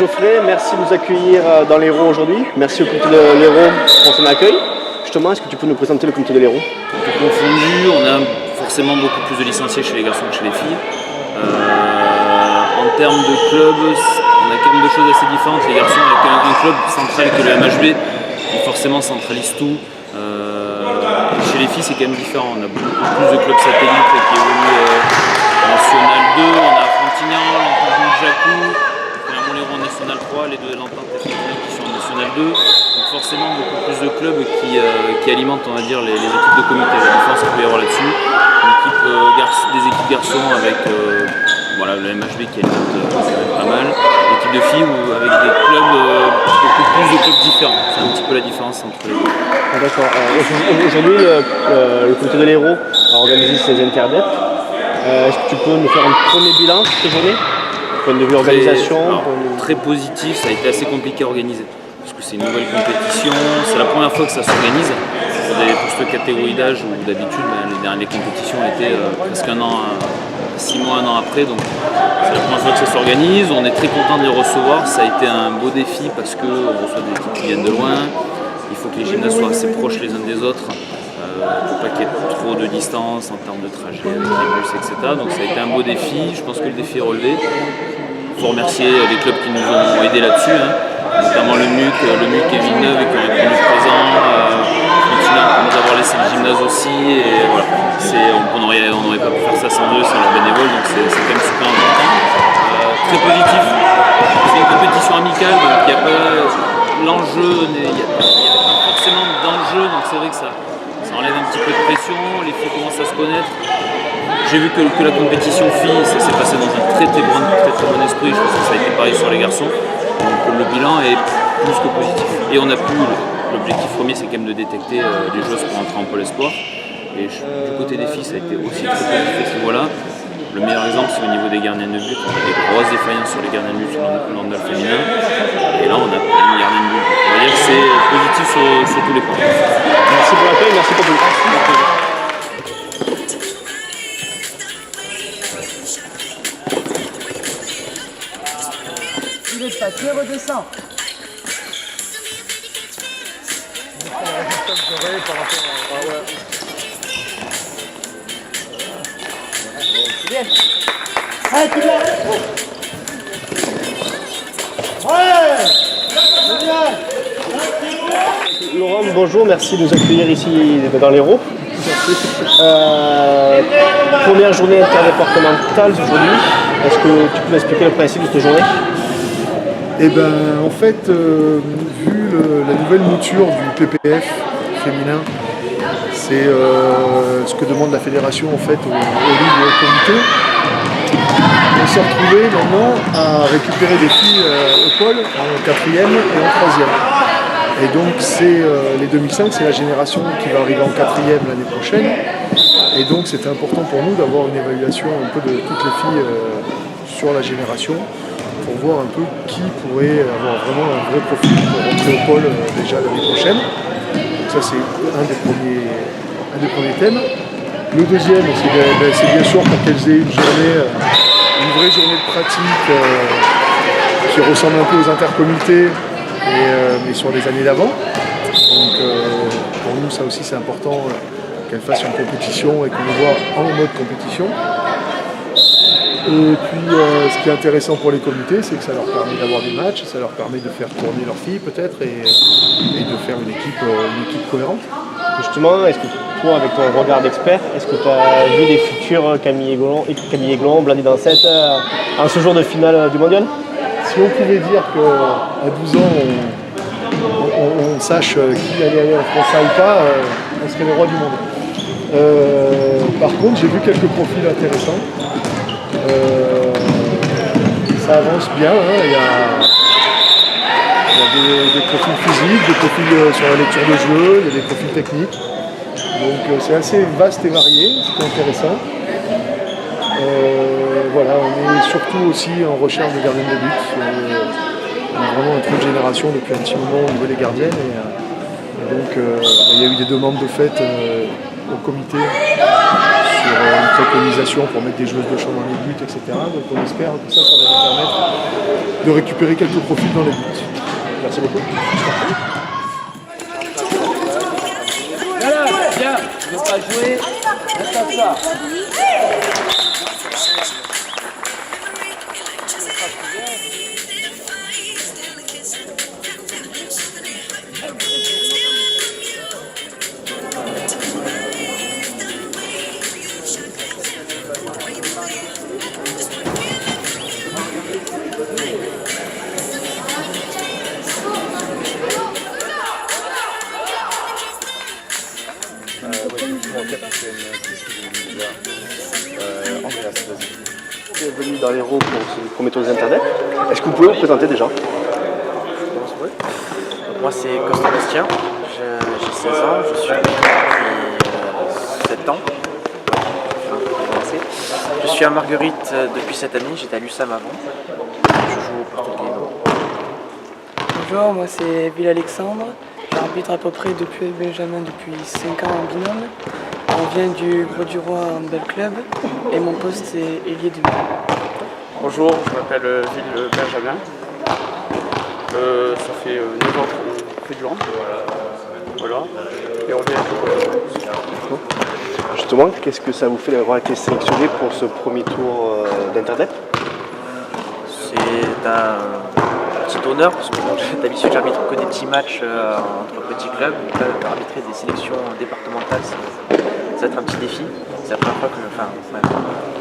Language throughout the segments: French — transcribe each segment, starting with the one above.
Geoffrey, merci de nous accueillir dans l'Hérault aujourd'hui. Merci au comité de l'Hérault pour son accueil. Justement, est-ce que tu peux nous présenter le comité de l'Hérault? Tout confondu, on a forcément beaucoup plus de licenciés chez les garçons que chez les filles. En termes de club, on a quand même deux choses assez différentes. Les garçons avec un club central que le MHB, qui forcément centralise tout. Chez les filles, c'est quand même différent. On a beaucoup plus de clubs satellites qui évoluent en National 2. On a Frontignan, l'Entente Jacou, Clermont-Lérault en National 3, les deux l'Entente et Frontignan qui sont en National 2. Donc forcément, beaucoup plus de clubs qui alimentent, on va dire, les équipes de comité. La différence qu'il peut y avoir là-dessus. Des équipes garçons avec voilà, le MHB qui alimente quand même pas mal. L'équipe de filles avec des clubs, beaucoup plus de clubs différents. C'est un petit peu la différence entre les deux. D'accord. Aujourd'hui, le comité de l'Hérault a organisé ses interdeptes. Est-ce que tu peux nous faire un premier bilan de cette journée? Point de vue organisation. Très positif, ça a été assez compliqué à organiser. Parce que c'est une nouvelle compétition, c'est la première fois que ça s'organise. Pour cette catégorie d'âge où d'habitude les compétitions étaient presque 6 mois, un an après. Donc c'est la première fois que ça s'organise. On est très content de les recevoir. Ça a été un beau défi parce qu'on reçoit des équipes qui viennent de loin. Il faut que les gymnases soient assez proches les uns des autres pour pas qu'il y ait trop de distance en termes de trajet avec les bus, etc. Donc ça a été un beau défi. Je pense que le défi est relevé. Il faut remercier les clubs qui nous ont aidés là-dessus, notamment le MUC et Villeneuve qui ont répondu présent. Pour nous avoir laissé le gymnase aussi, et voilà. On n'aurait pas pu faire ça sans eux, sans leurs bénévoles, donc c'est quand même super important. Très positif, c'est une compétition amicale, donc il n'y a pas l'enjeu, il n'y a pas forcément d'enjeu, donc c'est vrai que ça enlève un petit peu de pression, les filles commencent à se connaître. J'ai vu que la compétition filles, ça s'est passé dans un très bon esprit, je pense que ça a été pareil sur les garçons, donc le bilan est plus que positif. Et on a pu, l'objectif premier c'est quand même de détecter les joueuses pour entrer en pôle espoir. Et du côté des filles ça a été aussi très positif à ce niveau-là. Le meilleur exemple c'est au niveau des gardiens de but. On a des grosses défaillances sur les gardiens de but sur le handball féminin. Et là on a une gardien de but. Donc, on va dire que c'est positif sur tous les points. Merci pour l'accueil, merci pour tout. Il est passé, redescend. Laurent, bonjour, merci de nous accueillir ici dans l'Hérault. Première journée interdépartementale aujourd'hui. Est-ce que tu peux m'expliquer le principe de cette journée? Eh ben, en fait, vu la nouvelle mouture du PPF féminin, c'est ce que demande la fédération en fait au ligue et au comité. On s'est retrouvé maintenant à récupérer des filles au pôle en 4e et en 3e. Et donc c'est les 2005, c'est la génération qui va arriver en 4e l'année prochaine. Et donc c'était important pour nous d'avoir une évaluation un peu de toutes les filles sur la génération, pour voir un peu qui pourrait avoir vraiment un vrai profil pour rentrer au pôle déjà l'année prochaine. Donc ça c'est un des premiers thèmes. Le deuxième, c'est bien sûr pour qu'elles aient une vraie journée de pratique qui ressemble un peu aux intercomités, mais sur les années d'avant. Donc pour nous ça aussi c'est important qu'elles fassent une compétition et qu'on les voit en mode compétition. Et puis ce qui est intéressant pour les comités, c'est que ça leur permet d'avoir des matchs, ça leur permet de faire tourner leurs filles peut-être et de faire une équipe cohérente. Justement, est-ce que toi, avec ton regard d'expert, est-ce que tu as vu des futurs Camille Aiglon, Blandine Dansette en ce jour de finale du mondial? Si on pouvait dire qu'à 12 ans, on sache qui allait aller en France ou pas, on serait le roi du monde. Par contre, j'ai vu quelques profils intéressants. Ça avance bien, il y a des profils physiques, des profils sur la lecture de jeu, il y a des profils techniques. Donc c'est assez vaste et varié, c'est intéressant. Voilà, on est surtout aussi en recherche de gardiennes de but. On a vraiment un trou de génération depuis un petit moment au niveau des gardiennes. Et donc il y a eu des demandes de fait au comité sur une préconisation pour mettre des joueuses de champ dans les buts, etc. Donc on espère que ça va nous permettre de récupérer quelques profils dans les buts. Merci beaucoup. Voilà, bien. Tu veux pas jouer, reste à ça. Bienvenue dans l'Hérault pour ce premier tour des interdets. Est-ce que vous pouvez vous présenter déjà? Moi c'est Costa Bastien, j'ai 16 ans, je suis depuis 7 ans. Je suis à Marguerite depuis cette année, j'étais à l'USAM avant. Je joue au Portugais. Bonjour, moi c'est Ville Alexandre, j'arbitre à peu près depuis Benjamin depuis 5 ans en binôme. On vient du Gros du Roi Handball Club et mon poste c'est ailier de but. Bonjour, je m'appelle Ville Benjamin. Ça fait 9 ans qu'on fait du hand. Voilà. Et on vient. Justement, qu'est-ce que ça vous fait d'avoir été sélectionné pour ce premier tour d'interdet? C'est un petit honneur parce que d'habitude j'arbitre que des petits matchs entre petits clubs. Donc là, arbitrer des sélections départementales, ça va être un petit défi. C'est la première fois que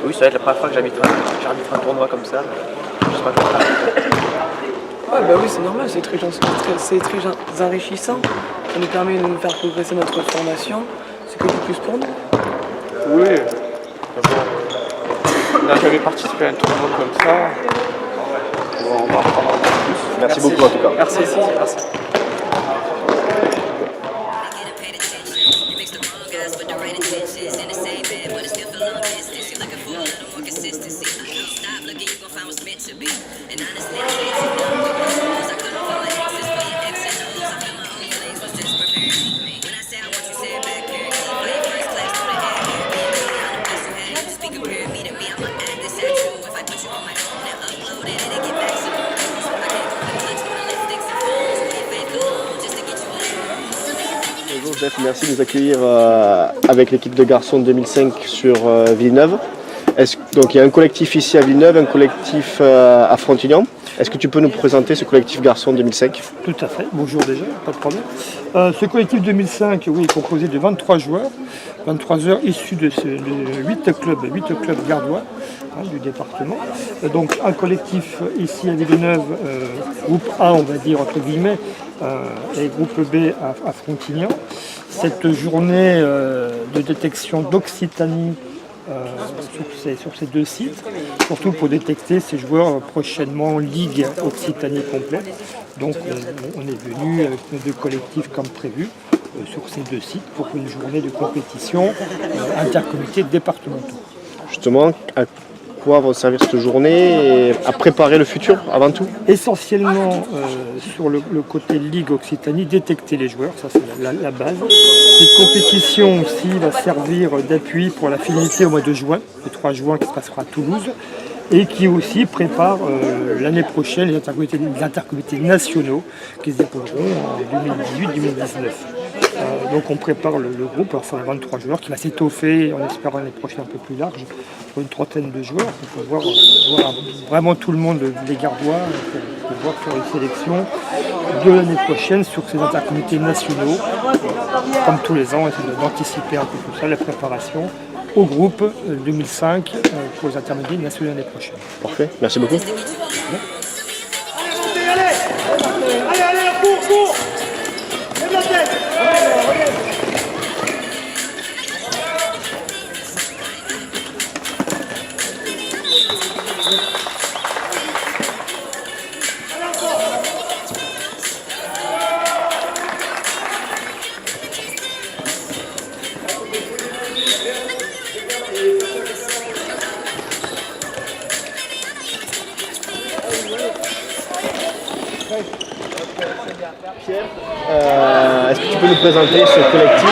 oui, ça va être la première fois que j'arbitre un tournoi comme ça. J'espère que je vais faire. Ouais, bah oui, c'est normal, c'est très enrichissant. Ça nous permet de nous faire progresser notre formation. C'est que du plus pour nous. Oui. D'abord, on n'a jamais participé à un tournoi comme ça. Bon, on va apprendre un peu plus. Merci beaucoup en tout cas. Merci. Merci. Bonjour Jeff, merci de nous accueillir avec l'équipe de garçons 2005 sur Villeneuve. Donc il y a un collectif ici à Villeneuve, un collectif à Frontignan. Est-ce que tu peux nous présenter ce collectif garçons 2005? Tout à fait, bonjour déjà, pas de problème. Ce collectif 2005, oui, est composé de 23 joueurs, 23 joueurs issus de 8 clubs gardois du département. Donc un collectif ici à Villeneuve, groupe A on va dire entre guillemets, et groupe B à Frontignan. Cette journée de détection d'Occitanie sur ces deux sites, surtout pour détecter ces joueurs prochainement Ligue Occitanie complète. Donc on est venu avec nos deux collectifs comme prévu sur ces deux sites pour une journée de compétition intercomités départementaux. Justement, à quoi va servir cette journée et à préparer le futur avant tout? Essentiellement sur le côté Ligue Occitanie, détecter les joueurs, ça c'est la base. Cette compétition aussi va servir d'appui pour la finalité au mois de juin, le 3 juin qui se passera à Toulouse, et qui aussi prépare l'année prochaine les intercomités nationaux qui se dérouleront en 2018-2019. Donc on prépare le groupe, alors ça va 23 joueurs qui va s'étoffer, on espère l'année prochaine un peu plus large, pour une trentaine de joueurs, pour pouvoir voir vraiment tout le monde, les gardois, pour pouvoir faire une sélection de l'année prochaine sur ces intercomités nationaux, comme tous les ans, essayer d'anticiper un peu tout ça, la préparation au groupe 2005 pour les intermédiaires nationaux l'année prochaine. Parfait, merci beaucoup. Allez, cours. Lève la tête. est-ce que tu peux nous présenter ce collectif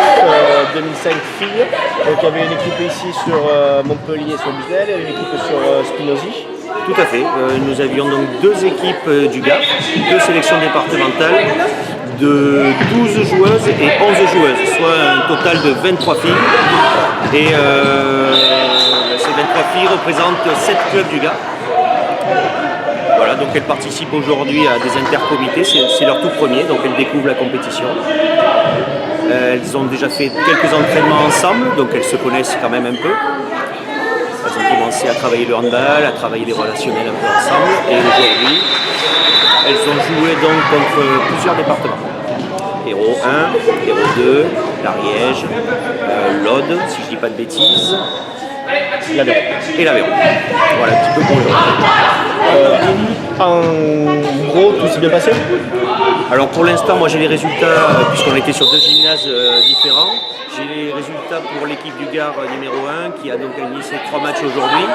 2005 filles? Donc il y avait une équipe ici sur Montpellier, sur Busnel, et une équipe sur Spinozzi. Tout à fait. Nous avions donc 2 équipes du Gard, 2 sélections départementales de 12 joueuses et 11 joueuses, soit un total de 23 filles. Et ces 23 filles représentent 7 clubs du Gard. Voilà, donc elles participent aujourd'hui à des intercomités, c'est leur tout premier, donc elles découvrent la compétition. Elles ont déjà fait quelques entraînements ensemble, donc elles se connaissent quand même un peu. Elles ont commencé à travailler le handball, à travailler les relationnels un peu ensemble, et aujourd'hui, elles ont joué donc contre plusieurs départements. Hérault 1, Hérault 2, l'Ariège, l'Aude, si je ne dis pas de bêtises, l'Aveyron. Et l'Aveyron. Voilà un petit peu pour aujourd'hui. En gros, tout s'est bien passé? Alors pour l'instant, moi j'ai les résultats, puisqu'on était sur 2 gymnases différents. J'ai les résultats pour l'équipe du Gard numéro 1 qui a donc gagné ses 3 matchs aujourd'hui.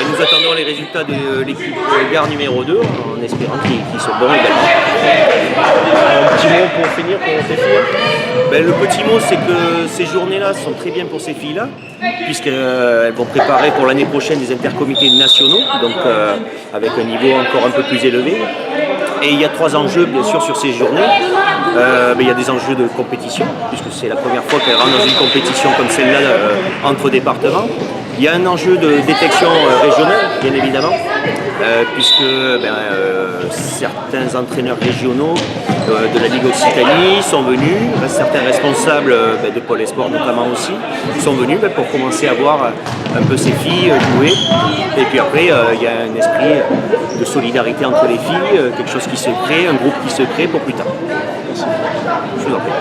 Nous attendons les résultats de l'équipe Gard numéro 2 en espérant qu'ils sont bons également. Un petit mot pour finir pour tes filles? Ben, le petit mot, c'est que ces journées-là sont très bien pour ces filles-là, puisqu'elles vont préparer pour l'année prochaine des intercomités nationaux, donc avec un niveau encore un peu plus élevé. Et il y a 3 enjeux bien sûr sur ces journées. Il y a des enjeux de compétition, puisque c'est la première fois qu'elles rentrent dans une compétition comme celle-là entre départements. Il y a un enjeu de détection régionale, bien évidemment, puisque certains entraîneurs régionaux de la Ligue Occitanie sont venus, certains responsables de Pôle Espoir notamment aussi, sont venus pour commencer à voir un peu ces filles jouer. Et puis après, il y a un esprit de solidarité entre les filles, quelque chose qui se crée, un groupe qui se crée pour plus tard. Merci. Je vous en prie.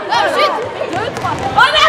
Ensuite, 2, 3.